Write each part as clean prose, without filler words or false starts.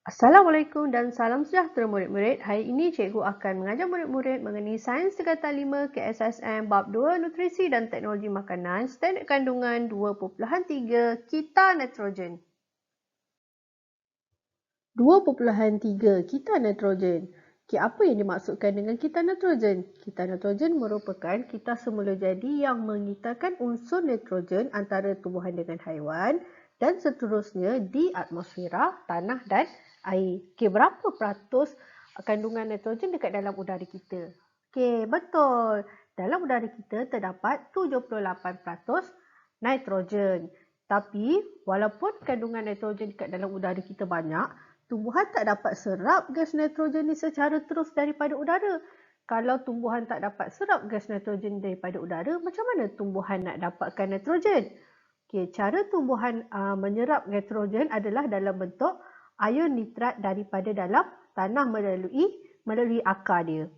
Assalamualaikum dan salam sejahtera murid-murid. Hari ini cikgu akan mengajar murid-murid mengenai sains tingkatan 5 KSSM bab 2 Nutrisi dan Teknologi Makanan standard kandungan 2.3 kita nitrogen. 2.3 kita nitrogen. Apa yang dimaksudkan dengan kita nitrogen? Kita nitrogen merupakan kita semula jadi yang mengitarkan unsur nitrogen antara tumbuhan dengan haiwan dan seterusnya di atmosfera, tanah dan air. Berapa peratus kandungan nitrogen dekat dalam udara kita? Betul. Dalam udara kita terdapat 78% nitrogen. Tapi walaupun kandungan nitrogen dekat dalam udara kita banyak, tumbuhan tak dapat serap gas nitrogen ni secara terus daripada udara. Kalau tumbuhan tak dapat serap gas nitrogen daripada udara, macam mana tumbuhan nak dapatkan nitrogen? Cara tumbuhan menyerap nitrogen adalah dalam bentuk ion nitrat daripada dalam tanah melalui akar dia.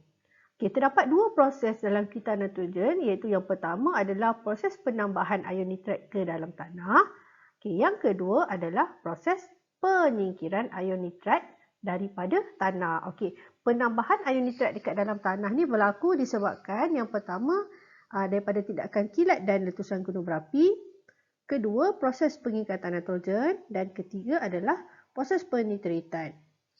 Terdapat dua proses dalam kita nitrogen, iaitu yang pertama adalah proses penambahan ion nitrat ke dalam tanah. Yang kedua adalah proses penyingkiran ion nitrat daripada tanah. Penambahan ion nitrat dekat dalam tanah ni berlaku disebabkan yang pertama daripada tindakan kilat dan letusan gunung berapi, kedua proses pengikatan nitrogen dan ketiga adalah proses penitritan.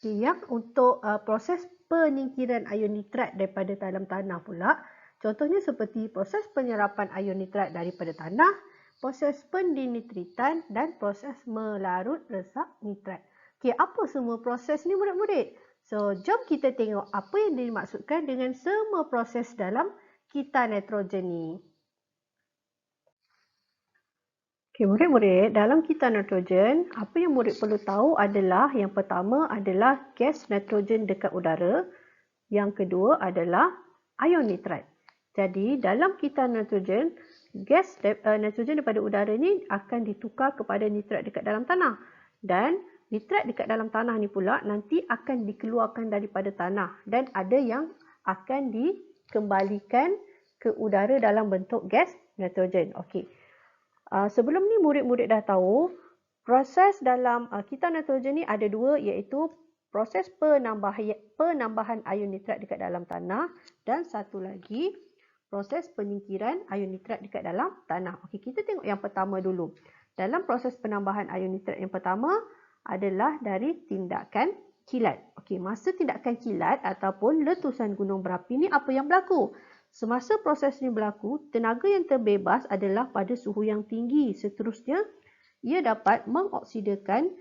Yang untuk proses penyingkiran ion nitrat daripada dalam tanah pula, contohnya seperti proses penyerapan ion nitrat daripada tanah, proses pendinitritan dan proses melarut resap nitrat. Apa semua proses ni murid-murid? Jom kita tengok apa yang dimaksudkan dengan semua proses dalam kita nitrogen ni. Murid-murid, dalam kita nitrogen, apa yang murid perlu tahu adalah yang pertama adalah gas nitrogen dekat udara, yang kedua adalah ion nitrat. Jadi, dalam kita nitrogen, gas nitrogen daripada udara ni akan ditukar kepada nitrat dekat dalam tanah. Dan nitrat dekat dalam tanah ni pula nanti akan dikeluarkan daripada tanah dan ada yang akan dikembalikan ke udara dalam bentuk gas nitrogen. Sebelum ni murid-murid dah tahu proses dalam kita nitrogen ni ada dua, iaitu proses penambahan ion nitrat dekat dalam tanah dan satu lagi proses penyingkiran ion nitrat dekat dalam tanah. Kita tengok yang pertama dulu. Dalam proses penambahan ion nitrat yang pertama adalah dari tindakan kilat. Masa tindakan kilat ataupun letusan gunung berapi ni apa yang berlaku? Semasa proses ini berlaku, tenaga yang terbebas adalah pada suhu yang tinggi. Seterusnya, ia dapat mengoksidakan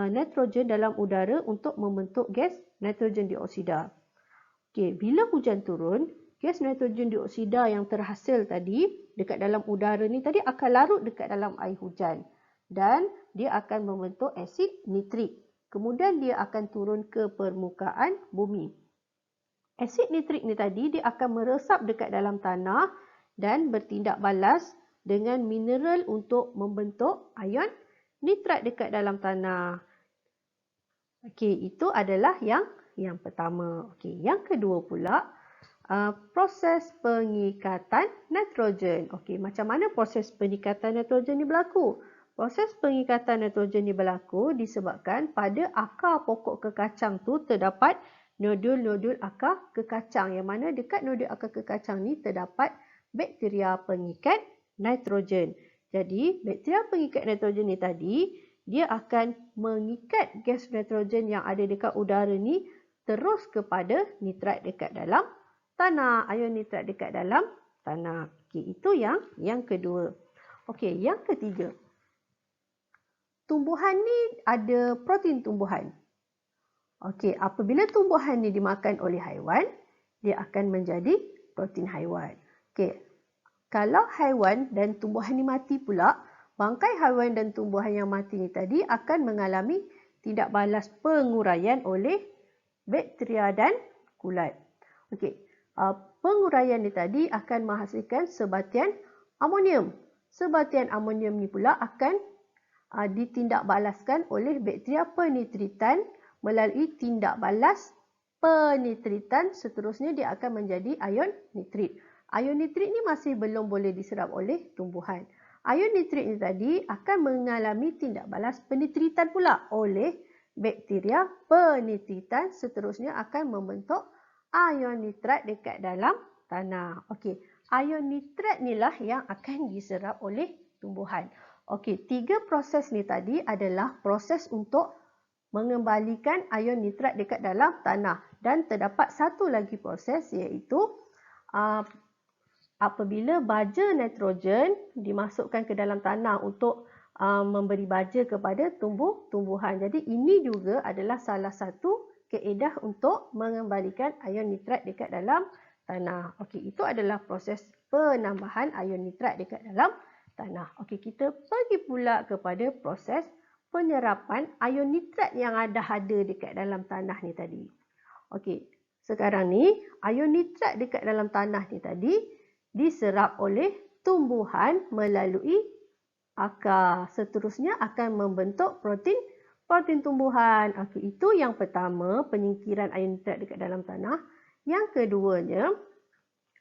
nitrogen dalam udara untuk membentuk gas nitrogen dioksida. Bila hujan turun, gas nitrogen dioksida yang terhasil tadi dekat dalam udara ni tadi akan larut dekat dalam air hujan dan dia akan membentuk asid nitrik. Kemudian dia akan turun ke permukaan bumi. Asid nitrik ni tadi dia akan meresap dekat dalam tanah dan bertindak balas dengan mineral untuk membentuk ion nitrat dekat dalam tanah. Itu adalah yang pertama. Yang kedua pula, proses pengikatan nitrogen. Macam mana proses pengikatan nitrogen ni berlaku? Proses pengikatan nitrogen ni berlaku disebabkan pada akar pokok kekacang tu terdapat nodul-nodul akar kekacang, yang mana dekat nodul akar kekacang ni terdapat bakteria pengikat nitrogen. Jadi, bakteria pengikat nitrogen ni tadi, dia akan mengikat gas nitrogen yang ada dekat udara ni terus kepada nitrat dekat dalam tanah, ion nitrat dekat dalam tanah. Itu yang kedua. Yang ketiga. Tumbuhan ni ada protein tumbuhan. Apabila tumbuhan ni dimakan oleh haiwan, dia akan menjadi protein haiwan. Kalau haiwan dan tumbuhan ni mati pula, bangkai haiwan dan tumbuhan yang mati ni tadi akan mengalami tindak balas penguraian oleh bakteria dan kulat. Penguraian ni tadi akan menghasilkan sebatian amonium. Sebatian amonium ni pula akan ditindakbalaskan oleh bakteria penitritan melalui tindak balas penitritan. Seterusnya dia akan menjadi ion nitrit. Ion nitrit ni masih belum boleh diserap oleh tumbuhan. Ion nitrit ni tadi akan mengalami tindak balas penitritan pula oleh bakteria penitritan seterusnya akan membentuk ion nitrat dekat dalam tanah. Okey, ion nitrat inilah yang akan diserap oleh tumbuhan. Okey, 3 proses ni tadi adalah proses untuk mengembalikan ion nitrat dekat dalam tanah dan terdapat satu lagi proses iaitu apabila baja nitrogen dimasukkan ke dalam tanah untuk memberi baja kepada tumbuhan. Jadi ini juga adalah salah satu kaedah untuk mengembalikan ion nitrat dekat dalam tanah. Okey, itu adalah proses penambahan ion nitrat dekat dalam tanah. Okey, kita pergi pula kepada proses penyerapan ion nitrat yang ada dekat dalam tanah ni tadi. Okey, sekarang ni ion nitrat dekat dalam tanah ni tadi diserap oleh tumbuhan melalui akar. Seterusnya akan membentuk protein tumbuhan. Okey, itu yang pertama, penyingkiran ion nitrat dekat dalam tanah. Yang keduanya,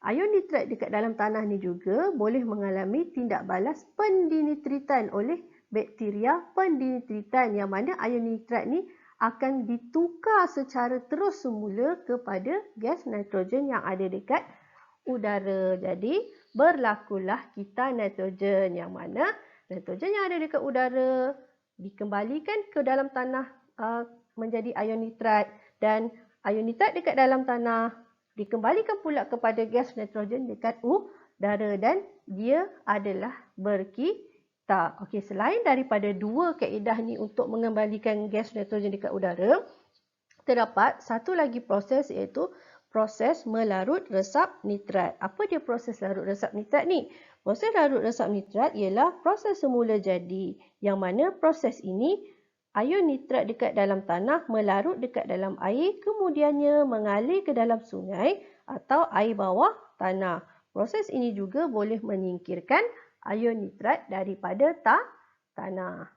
ion nitrat dekat dalam tanah ni juga boleh mengalami tindak balas pendinitritan oleh bakteria pendinitritan, yang mana ion nitrat ni akan ditukar secara terus semula kepada gas nitrogen yang ada dekat udara. Jadi berlakulah kita nitrogen, yang mana nitrogen yang ada dekat udara dikembalikan ke dalam tanah menjadi ion nitrat, dan ion nitrat dekat dalam tanah dikembalikan pula kepada gas nitrogen dekat udara, dan dia adalah berkitar. Okey, selain daripada dua kaedah ni untuk mengembalikan gas nitrogen dekat udara, terdapat satu lagi proses iaitu proses melarut resap nitrat. Apa dia proses larut resap nitrat ni? Proses larut resap nitrat ialah proses semula jadi, yang mana proses ini ion nitrat dekat dalam tanah melarut dekat dalam air, kemudiannya mengalir ke dalam sungai atau air bawah tanah. Proses ini juga boleh menyingkirkan ion nitrat daripada tanah.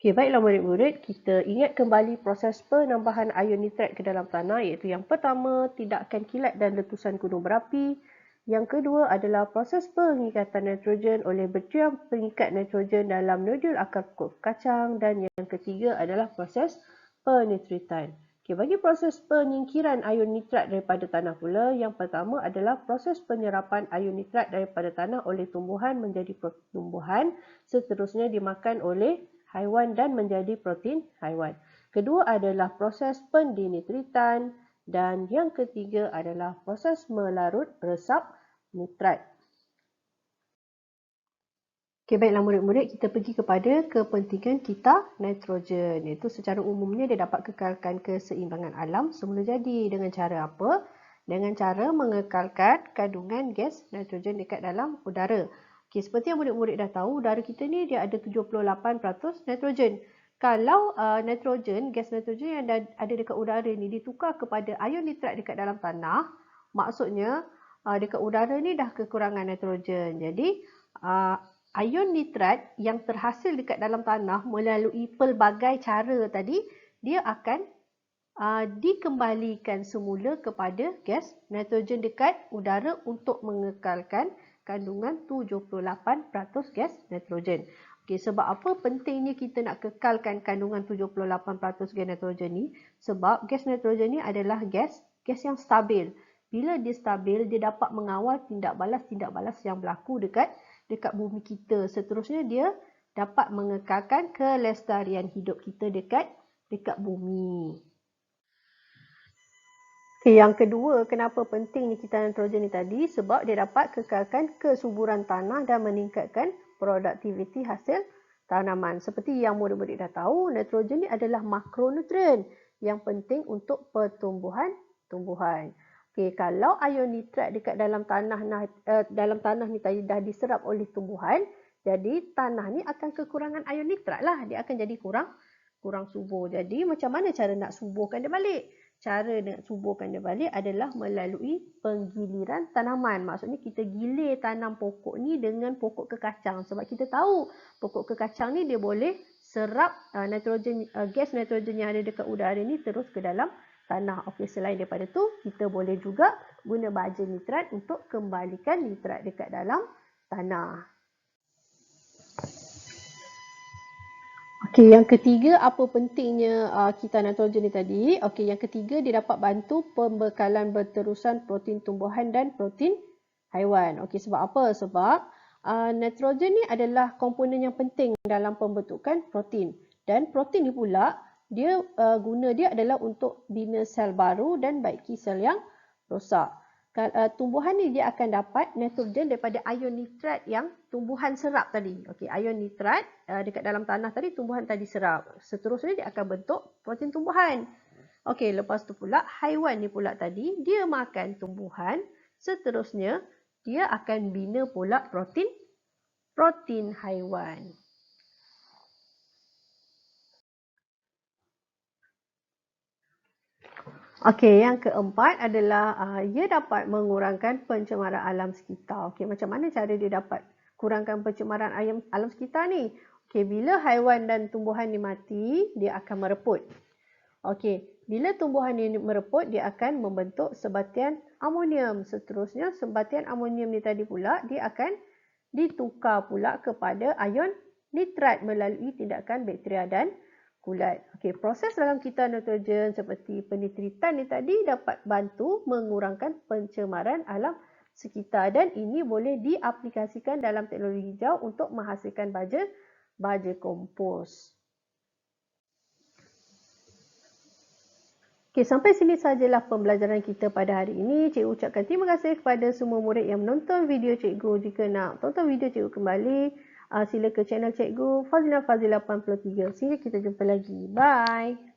Okey, baiklah murid-murid, kita ingat kembali proses penambahan ion nitrat ke dalam tanah, iaitu yang pertama, tidakkan kilat dan letusan gunung berapi. Yang kedua adalah proses pengikatan nitrogen oleh bakteria pengikat nitrogen dalam nodul akar pokok kacang, dan yang ketiga adalah proses penitritan. Okey, bagi proses penyingkiran ion nitrat daripada tanah pula, yang pertama adalah proses penyerapan ion nitrat daripada tanah oleh tumbuhan menjadi protein tumbuhan, seterusnya dimakan oleh haiwan dan menjadi protein haiwan. Kedua adalah proses pendinitritan, dan yang ketiga adalah proses melarut resap nitrat. Okey, baiklah murid-murid, kita pergi kepada kepentingan kita nitrogen, iaitu secara umumnya dia dapat kekalkan keseimbangan alam semula jadi. Dengan cara apa? Dengan cara mengekalkan kandungan gas nitrogen dekat dalam udara. Okey, seperti yang murid-murid dah tahu, udara kita ni dia ada 78% nitrogen. Kalau nitrogen, gas nitrogen yang ada dekat udara ni ditukar kepada ion nitrat dekat dalam tanah, maksudnya dekat udara ni dah kekurangan nitrogen. Jadi ion nitrat yang terhasil dekat dalam tanah melalui pelbagai cara tadi, dia akan dikembalikan semula kepada gas nitrogen dekat udara untuk mengekalkan kandungan 78% gas nitrogen. Okey, sebab apa pentingnya kita nak kekalkan kandungan 78% gas nitrogen ni? Sebab gas nitrogen ni adalah gas yang stabil. Bila dia stabil, dia dapat mengawal tindak balas yang berlaku dekat bumi kita. Seterusnya dia dapat mengekalkan kelestarian hidup kita dekat bumi. Okay, yang kedua, kenapa penting kita nitrogen ni tadi? Sebab dia dapat kekalkan kesuburan tanah dan meningkatkan produktiviti hasil tanaman. Seperti yang murid-murid dah tahu, nitrogen ni adalah makronutrien yang penting untuk pertumbuhan tumbuhan. Okay, kalau ion nitrat dekat dalam tanah ni tadi dah diserap oleh tumbuhan, jadi tanah ni akan kekurangan ion nitrat lah. Dia akan jadi kurang subur. Jadi macam mana cara nak suburkan dia balik? Cara nak suburkan dia balik adalah melalui penggiliran tanaman. Maksudnya kita gilir tanam pokok ni dengan pokok kekacang. Sebab kita tahu pokok kekacang ni dia boleh serap gas nitrogen yang ada dekat udara ni terus ke dalam tanah. Okey, selain daripada tu, kita boleh juga guna baja nitrat untuk kembalikan nitrat dekat dalam tanah. Okey, yang ketiga, apa pentingnya kita nitrogen ni tadi? Okey, yang ketiga, dia dapat bantu pembekalan berterusan protein tumbuhan dan protein haiwan. Okey, sebab apa? Sebab nitrogen ni adalah komponen yang penting dalam pembentukan protein. Dan protein ni pula, dia guna dia adalah untuk bina sel baru dan baiki sel yang rosak. Tumbuhan ni dia akan dapat nitrogen daripada ion nitrat yang tumbuhan serap tadi. Okey, ion nitrat dekat dalam tanah tadi tumbuhan tadi serap. Seterusnya dia akan bentuk protein tumbuhan. Okey, lepas tu pula haiwan ni pula tadi dia makan tumbuhan, seterusnya dia akan bina pula protein haiwan. Okey, yang keempat adalah ia dapat mengurangkan pencemaran alam sekitar. Okey, macam mana cara dia dapat kurangkan pencemaran alam sekitar ni? Okey, bila haiwan dan tumbuhan ni mati, dia akan mereput. Okey, bila tumbuhan ni mereput, dia akan membentuk sebatian amonium. Seterusnya, sebatian amonium ni tadi pula, dia akan ditukar pula kepada ion nitrat melalui tindakan bakteria dan kulat. Okey, proses dalam kita nitrogen seperti penitritan ni tadi dapat bantu mengurangkan pencemaran alam sekitar dan ini boleh diaplikasikan dalam teknologi hijau untuk menghasilkan baja kompos. Okey, sampai sini sajalah pembelajaran kita pada hari ini. Cikgu ucapkan terima kasih kepada semua murid yang menonton video cikgu. Jika nak tonton video cikgu kembali, sila ke channel cikgu Fazila 83. Sehingga kita jumpa lagi. Bye.